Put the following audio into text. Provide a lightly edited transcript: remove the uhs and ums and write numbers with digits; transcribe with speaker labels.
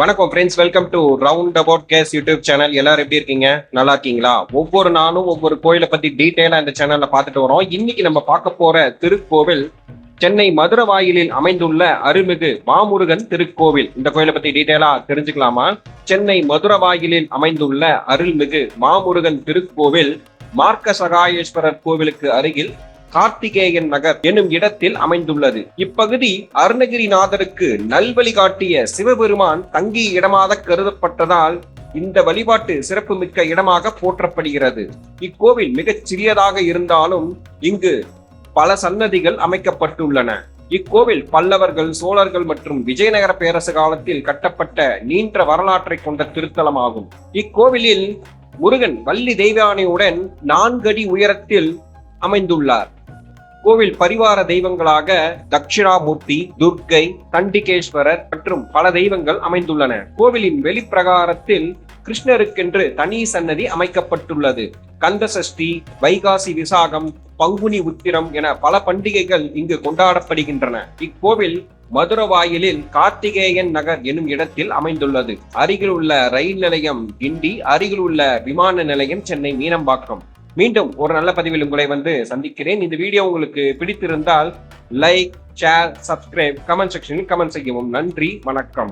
Speaker 1: வணக்கம் friends, welcome to round about case YouTube channel. எல்லாரும் எப்படி இருக்கீங்க? நல்லா இருக்கீங்களா? ஒவ்வொரு நாளும் ஒவ்வொரு கோயிலை பத்தி டீட்டெயிலா இந்த சேனல்ல பார்த்துட்டு வரோம். இன்னைக்கு நம்ம பார்க்க போற திருக்கோவில் சென்னை மதுரவாயிலில் அமைந்துள்ள அருள்மிகு மாமுருகன் திருக்கோவில். இந்த கோயிலை பத்தி டீட்டெயிலா தெரிஞ்சுக்கலாமா? சென்னை மதுரவாயிலில் அமைந்துள்ள அருள்மிகு மாமுருகன் திருக்கோவில் மார்க்க சகாயேஸ்வரர் கோவிலுக்கு அருகில் கார்த்திகேயன் நகர் எனும் இடத்தில் அமைந்துள்ளது. இப்பகுதி அருணகிரிநாதருக்கு நல்வழி காட்டிய சிவபெருமான் தங்கிய இடமாக கருதப்பட்டதால் இந்த வழிபாட்டு சிறப்புமிக்க இடமாக போற்றப்படுகிறது. இக்கோவில் மிகச் சிறியதாக இருந்தாலும் இங்கு பல சன்னதிகள் அமைக்கப்பட்டுள்ளன. இக்கோவில் பல்லவர்கள், சோழர்கள் மற்றும் விஜயநகர பேரரசு காலத்தில் கட்டப்பட்ட நீண்ட வரலாற்றை கொண்ட திருத்தலமாகும். இக்கோவிலில் முருகன் வள்ளி தெய்வானையுடன் 4 அடி உயரத்தில் அமைந்துள்ளார். கோவில் பரிவார தெய்வங்களாக தட்சிணாமூர்த்தி, துர்க்கை, தண்டிகேஸ்வரர் மற்றும் பல தெய்வங்கள் அமைந்துள்ளன. கோவிலின் வெளிப்பிரகாரத்தில் கிருஷ்ணருக்கென்று தனி சன்னதி அமைக்கப்பட்டுள்ளது. கந்தசஷ்டி, வைகாசி விசாகம், பங்குனி உத்திரம் என பல பண்டிகைகள் இங்கு கொண்டாடப்படுகின்றன. இக்கோவில் மதுரவாயிலில் கார்த்திகேயன் நகர் எனும் இடத்தில் அமைந்துள்ளது. அருகில் உள்ள ரயில் நிலையம் கிண்டி, அருகில் உள்ள விமான நிலையம் சென்னை மீனம்பாக்கம். மீண்டும் ஒரு நல்ல பதிவில் உங்களை சந்திக்கிறேன். இந்த வீடியோ உங்களுக்கு பிடித்திருந்தால் லைக், ஷேர், சப்ஸ்கிரைப், கமெண்ட் செக்ஷனில் கமெண்ட் செய்யவும். நன்றி, வணக்கம்.